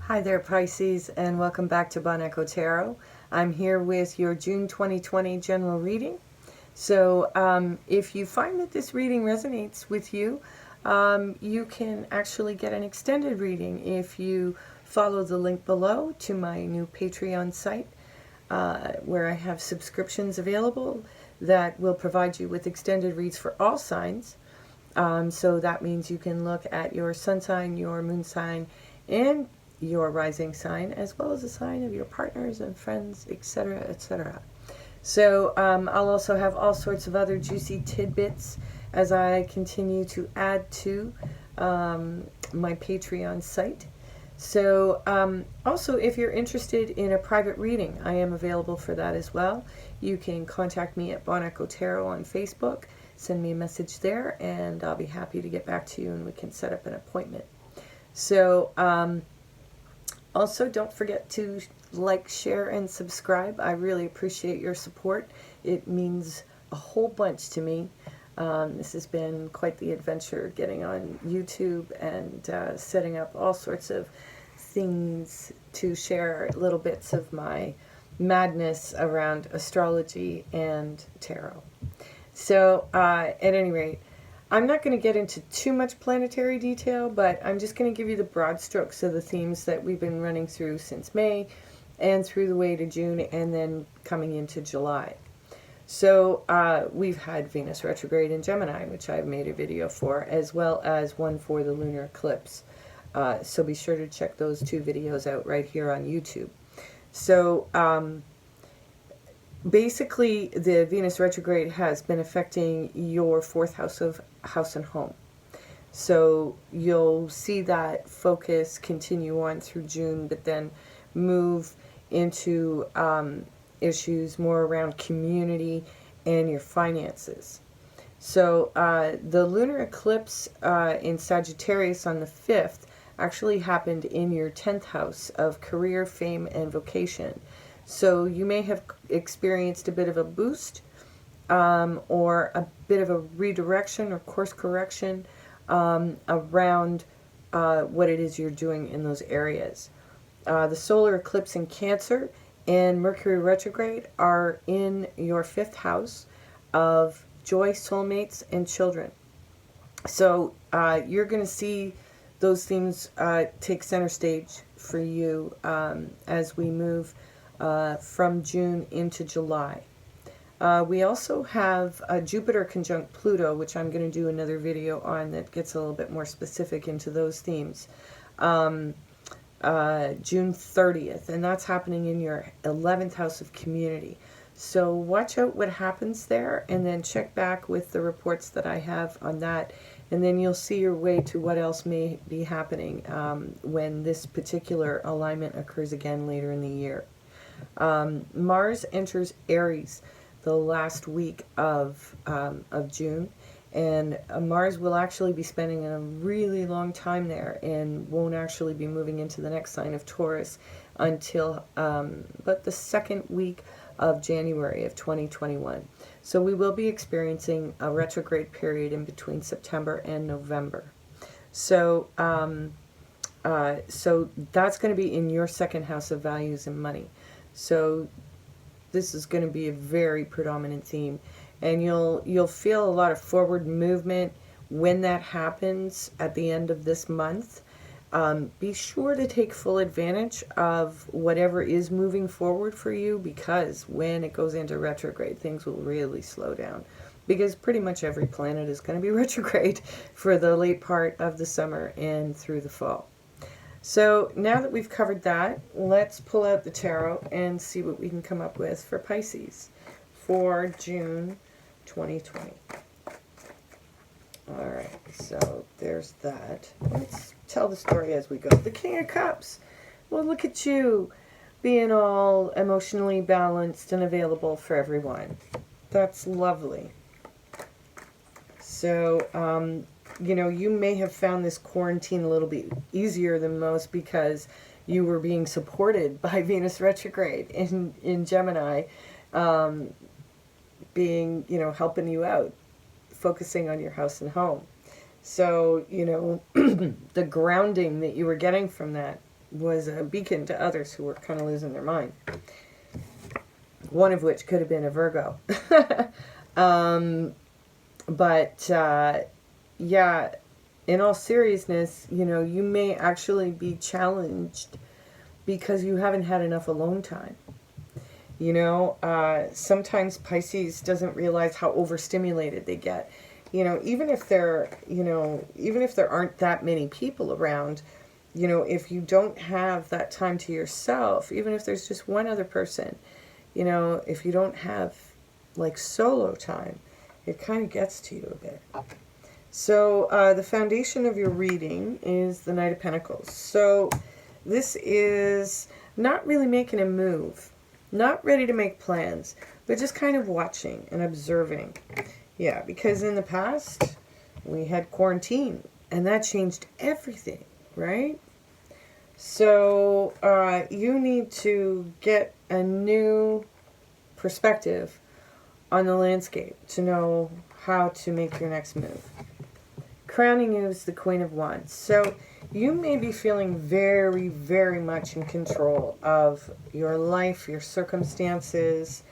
Hi there, Pisces, and welcome back to Bon Echo Tarot. I'm here with your June 2020 general reading. So if you find that this reading resonates with you, you can actually get an extended reading if you follow the link below to my new Patreon site, where I have subscriptions available that will provide you with extended reads for all signs. So that means you can look at your sun sign, your moon sign, and your rising sign, as well as a sign of your partners and friends, etc., etc. So I'll also have all sorts of other juicy tidbits as I continue to add to my Patreon site. So also, if you're interested in a private reading, I am available for that as well. You can contact me at Bon Echo Tarot on Facebook, send me a message there, and I'll be happy to get back to you and we can set up an appointment. So also, don't forget to like, share, and subscribe. I really appreciate your support. It means a whole bunch to me. This has been quite the adventure, getting on YouTube and setting up all sorts of things to share little bits of my madness around astrology and tarot. So, at any rate, I'm not going to get into too much planetary detail, but I'm just going to give you the broad strokes of the themes that we've been running through since May and through the way to June and then coming into July. So we've had Venus retrograde in Gemini, which I've made a video for, as well as one for the lunar eclipse. So be sure to check those two videos out right here on YouTube. So basically, the Venus retrograde has been affecting your fourth house of house and home. So you'll see that focus continue on through June, but then move into issues more around community and your finances. So the lunar eclipse in Sagittarius on the 5th actually happened in your 10th house of career, fame, and vocation. So you may have experienced a bit of a boost or a bit of a redirection or course correction around what it is you're doing in those areas. The solar eclipse in Cancer and Mercury retrograde are in your 5th house of joy, soulmates, and children. So you're going to see those themes take center stage for you as we move from June into July. We also have Jupiter conjunct Pluto, which I'm going to do another video on that gets a little bit more specific into those themes, June 30th, and that's happening in your 11th house of community. So watch out what happens there, and then check back with the reports that I have on that, and then you'll see your way to what else may be happening when this particular alignment occurs again later in the year. Mars enters Aries the last week of June, and Mars will actually be spending a really long time there and won't actually be moving into the next sign of Taurus until but the second week of January of 2021. So we will be experiencing a retrograde period in between September and November. So so that's going to be in your second house of values and money. So this is going to be a very predominant theme, and you'll feel a lot of forward movement when that happens at the end of this month. Be sure to take full advantage of whatever is moving forward for you, because when it goes into retrograde, things will really slow down, because pretty much every planet is going to be retrograde for the late part of the summer and through the fall. So now that we've covered that, let's pull out the tarot and see what we can come up with for Pisces for June 2020. All right, so there's that. Let's tell the story as we go. The King of Cups. Well, look at you being all emotionally balanced and available for everyone. That's lovely. So, you know, you may have found this quarantine a little bit easier than most because you were being supported by Venus retrograde in Gemini. being, you know, helping you out, focusing on your house and home. So, you know, the grounding that you were getting from that was a beacon to others who were kind of losing their mind. One of which could have been a Virgo. Yeah, in all seriousness, you know, you may actually be challenged because you haven't had enough alone time. You know, sometimes Pisces doesn't realize how overstimulated they get. You know, even if there aren't that many people around, you know, if you don't have that time to yourself, even if there's just one other person, you know, if you don't have like solo time, it kind of gets to you a bit. So the foundation of your reading is the Knight of Pentacles. So this is not really making a move, not ready to make plans, but just kind of watching and observing. Yeah, because in the past we had quarantine and that changed everything, right? So you need to get a new perspective on the landscape to know how to make your next move. Crowning you is the Queen of Wands. So you may be feeling very, very much in control of your life, your circumstances,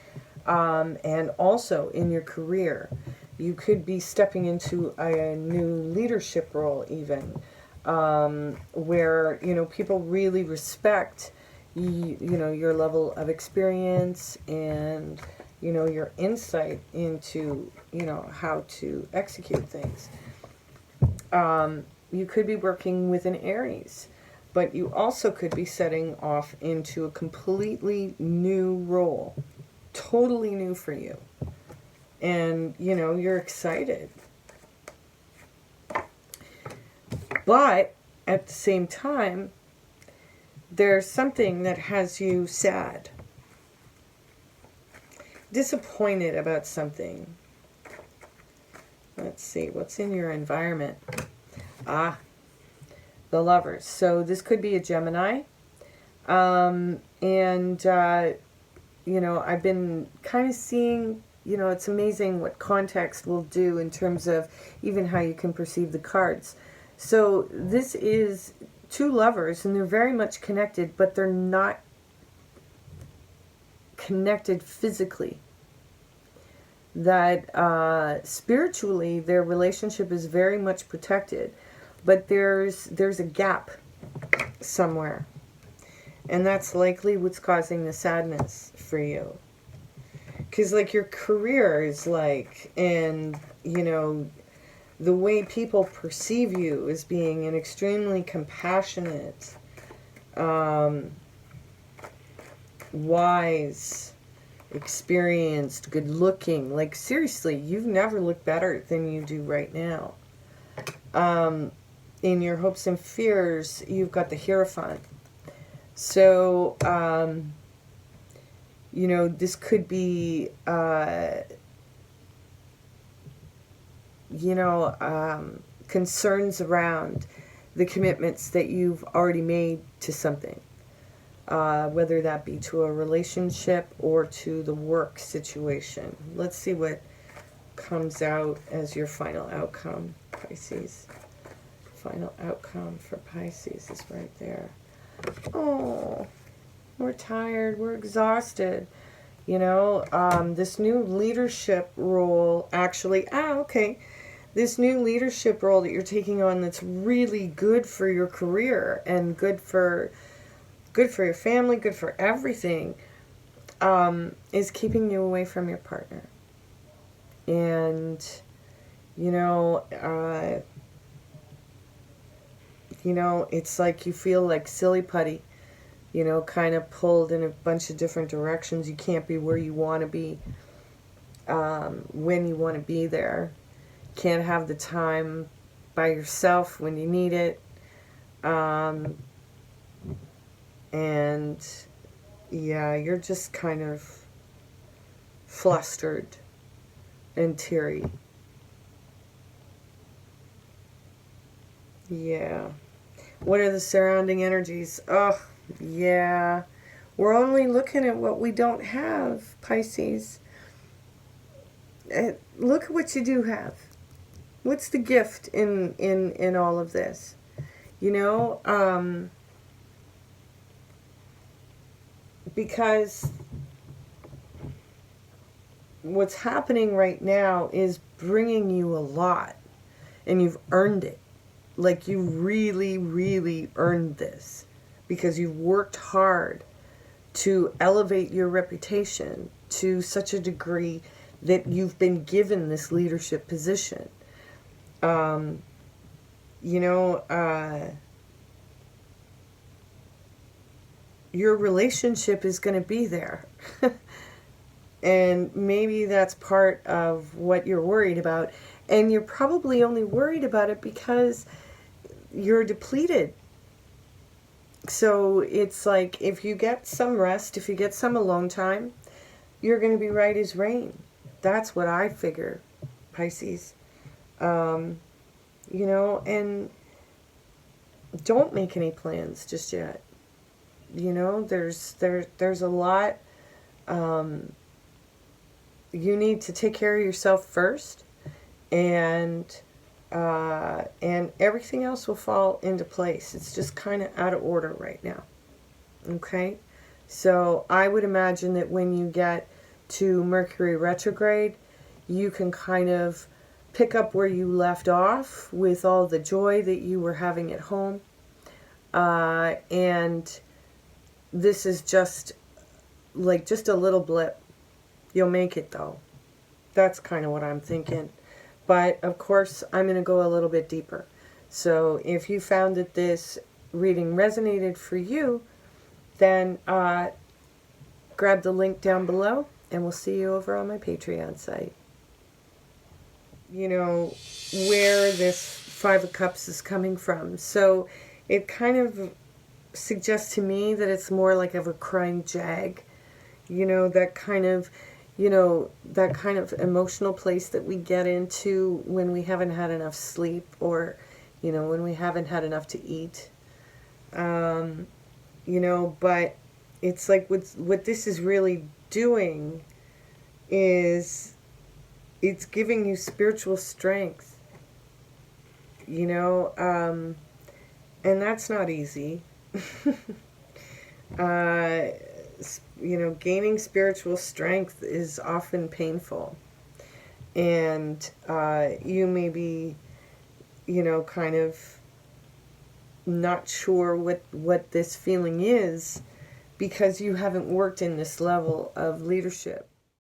and also in your career. You could be stepping into a new leadership role even, where, you know, people really respect, you know, your level of experience and, you know, your insight into, you know, how to execute things. You could be working with an Aries, but you also could be setting off into a completely new role, totally new for you. And, you know, you're excited. But at the same time, there's something that has you sad, disappointed about something. Let's see, what's in your environment? Ah, the Lovers. So this could be a Gemini. You know, I've been kind of seeing, you know, it's amazing what context will do in terms of even how you can perceive the cards. So this is two lovers, and they're very much connected, but they're not connected physically. That spiritually their relationship is very much protected, but there's a gap somewhere, and that's likely what's causing the sadness for you. Because like your career is like, and you know, the way people perceive you as being an extremely compassionate, wise, experienced, good looking. Like seriously, you've never looked better than you do right now. In your hopes and fears, you've got the Hierophant. So, you know, this could be, you know, concerns around the commitments that you've already made to something. Whether that be to a relationship or to the work situation. Let's see what comes out as your final outcome, Pisces. Final outcome for Pisces is right there. Oh, we're tired, we're exhausted. You know, this new leadership role actually, okay. This new leadership role that you're taking on that's really good for your career and good for your family, good for everything, is keeping you away from your partner. And, you know, it's like you feel like silly putty, you know, kind of pulled in a bunch of different directions. You can't be where you want to be, when you want to be there. Can't have the time by yourself when you need it. And yeah, you're just kind of flustered and teary. Yeah. What are the surrounding energies? Oh, yeah. We're only looking at what we don't have, Pisces. look at what you do have. What's the gift in all of this? You know, because what's happening right now is bringing you a lot, and you've earned it. Like, you really, really earned this because you've worked hard to elevate your reputation to such a degree that you've been given this leadership position. You know, your relationship is going to be there. And maybe that's part of what you're worried about. And you're probably only worried about it because you're depleted. So it's like, if you get some rest, if you get some alone time, you're going to be right as rain. That's what I figure, Pisces. You know, and don't make any plans just yet. You know, there's a lot. You need to take care of yourself first, and everything else will fall into place. It's just kind of out of order right now. Okay? So I would imagine that when you get to Mercury retrograde, you can kind of pick up where you left off with all the joy that you were having at home. And this is just like just a little blip. You'll make it though. That's kind of what I'm thinking. But of course, I'm going to go a little bit deeper. So if you found that this reading resonated for you, then grab the link down below, and we'll see you over on my Patreon site. You know, where this Five of Cups is coming from. So it kind of suggests to me that it's more like of a crying jag. You know, that kind of emotional place that we get into when we haven't had enough sleep, or, you know, when we haven't had enough to eat. You know, but it's like what this is really doing is it's giving you spiritual strength, you know, and that's not easy. You know, gaining spiritual strength is often painful, and you may be, you know, kind of not sure what this feeling is because you haven't worked in this level of leadership.